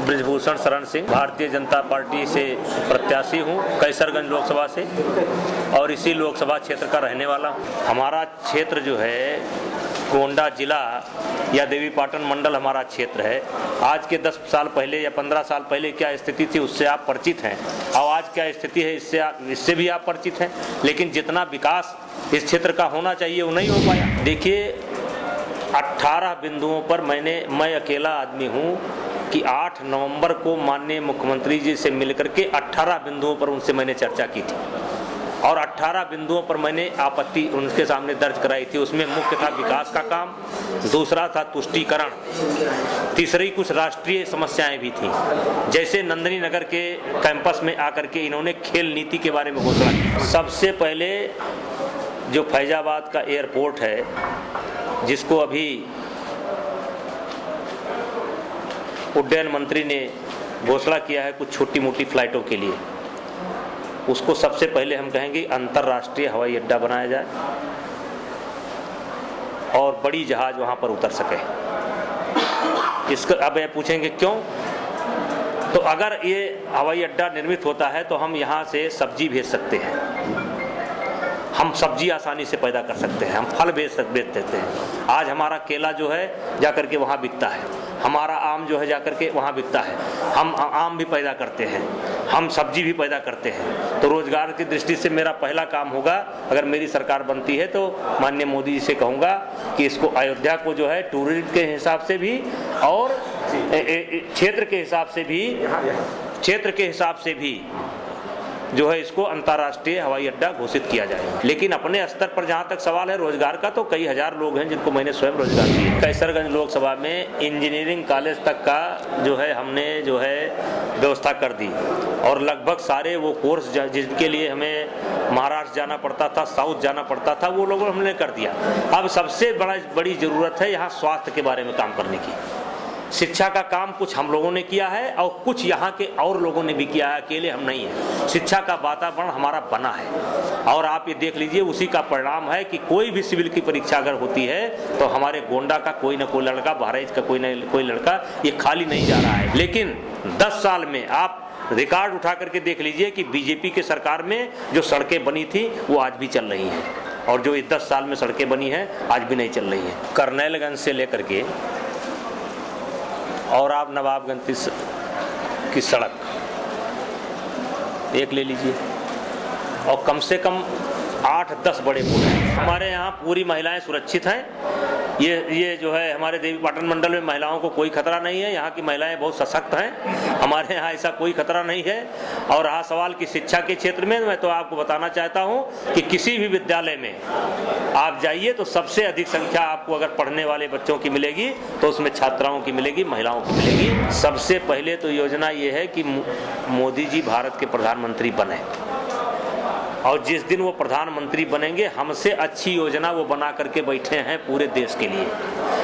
Brijbhushan Sharan Singh, Bharatiya Janata party से प्रत्याशी हूँ, कैसरगंज लोकसभा से, और इसी लोकसभा क्षेत्र का रहने वाला हूँ। हमारा क्षेत्र जो है गोंडा जिला या देवीपाटन मंडल हमारा क्षेत्र है। आज के 10 साल पहले या 15 साल पहले क्या स्थिति थी उससे आप परिचित हैं, और आज क्या स्थिति है इससे भी आप परिचित हैं। लेकिन जितना विकास इस क्षेत्र का होना चाहिए वो नहीं हो पाया। देखिए 18 बिंदुओं पर मैं अकेला आदमी हूँ कि 8 नवंबर को माननीय मुख्यमंत्री जी से मिलकर के 18 बिंदुओं पर उनसे मैंने चर्चा की थी, और 18 बिंदुओं पर मैंने आपत्ति उनके सामने दर्ज कराई थी। उसमें मुख्य था विकास का काम, दूसरा था तुष्टीकरण, तीसरी कुछ राष्ट्रीय समस्याएं भी थी। जैसे नंदनी नगर के कैंपस में आकर के इन्होंने खेल नीति के बारे में घोषणा की। सबसे पहले जो फैजाबाद का एयरपोर्ट है, जिसको अभी उड्डयन मंत्री ने घोषणा किया है कुछ छोटी मोटी फ्लाइटों के लिए, उसको सबसे पहले हम कहेंगे अंतर्राष्ट्रीय हवाई अड्डा बनाया जाए और बड़ी जहाज वहां पर उतर सके। इसका अब ये पूछेंगे क्यों? तो अगर ये हवाई अड्डा निर्मित होता है तो हम यहाँ से सब्जी भेज सकते हैं, हम सब्जी आसानी से पैदा कर सकते हैं, हम फल बेच देते हैं। आज हमारा केला जो है जाकर के वहाँ बिकता है, हमारा आम जो है जाकर के वहाँ बिकता है, हम आम भी पैदा करते हैं, हम सब्जी भी पैदा करते हैं। तो रोजगार की दृष्टि से मेरा पहला काम होगा, अगर मेरी सरकार बनती है तो माननीय मोदी जी से कहूँगा कि इसको अयोध्या को जो है टूरिज्म के हिसाब से भी और क्षेत्र के हिसाब से भी जो है इसको अंतर्राष्ट्रीय हवाई अड्डा घोषित किया जाए। लेकिन अपने स्तर पर जहां तक सवाल है रोजगार का, तो कई हजार लोग हैं जिनको मैंने स्वयं रोजगार दिए। कैसरगंज लोकसभा में इंजीनियरिंग कॉलेज तक का जो है हमने जो है व्यवस्था कर दी, और लगभग सारे वो कोर्स जिनके लिए हमें महाराष्ट्र जाना पड़ता था, साउथ जाना पड़ता था, वो लोगों हमने कर दिया। अब सबसे बड़ी जरूरत है यहाँ स्वास्थ्य के बारे में काम करने की। शिक्षा का काम कुछ हम लोगों ने किया है और कुछ यहाँ के और लोगों ने भी किया है, अकेले हम नहीं हैं। शिक्षा का वातावरण हमारा बना है, और आप ये देख लीजिए उसी का परिणाम है कि कोई भी सिविल की परीक्षा अगर होती है तो हमारे गोंडा का कोई ना कोई लड़का, बहराइच का कोई न कोई लड़का ये खाली नहीं जा रहा है। लेकिन 10 साल में आप रिकॉर्ड उठा करके देख लीजिए कि बीजेपी के सरकार में जो सड़कें बनी थी वो आज भी चल रही हैं, और जो 10 साल में सड़कें बनी हैं आज भी नहीं चल रही हैं। करनैलगंज से लेकर के और आप नवाबगंज की सड़क एक ले लीजिए, और कम से कम 8-10 बड़े पुल हैं। हमारे यहाँ पूरी महिलाएं सुरक्षित हैं। ये जो है हमारे देवीपाटन मंडल में महिलाओं को कोई खतरा नहीं है। यहाँ की महिलाएं बहुत सशक्त हैं, हमारे यहाँ ऐसा कोई खतरा नहीं है। और रहा सवाल की शिक्षा के क्षेत्र में, मैं तो आपको बताना चाहता हूँ कि किसी भी विद्यालय में आप जाइए तो सबसे अधिक संख्या आपको अगर पढ़ने वाले बच्चों की मिलेगी तो उसमें छात्राओं की मिलेगी, महिलाओं की मिलेगी। सबसे पहले तो योजना ये है कि मोदी जी भारत के प्रधानमंत्री बने, और जिस दिन वो प्रधानमंत्री बनेंगे हमसे अच्छी योजना वो बना करके बैठे हैं पूरे देश के लिए,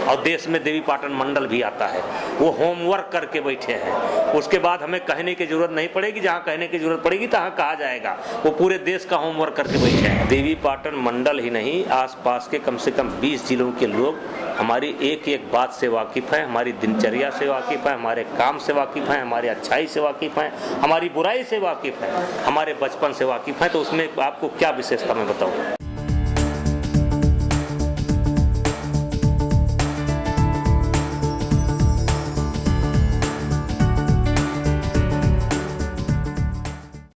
और देश में देवीपाटन मंडल भी आता है, वो होमवर्क करके बैठे हैं। उसके बाद हमें कहने की जरूरत नहीं पड़ेगी, जहाँ कहने की जरूरत पड़ेगी तहाँ कहा जाएगा। वो पूरे देश का होमवर्क करके बैठे हैं। देवीपाटन मंडल ही नहीं, आसपास के कम से कम 20 जिलों के लोग हमारी एक एक बात से वाकिफ़ हैं, हमारी दिनचर्या से वाकिफ़ हैं, हमारे काम से वाकिफ़ हैं, हमारे अच्छाई से वाकिफ़ हैं, हमारी बुराई से वाकिफ़ हैं, हमारे बचपन से वाकिफ़ हैं। तो उसमें आपको क्या विशेषता मैं बताऊँ।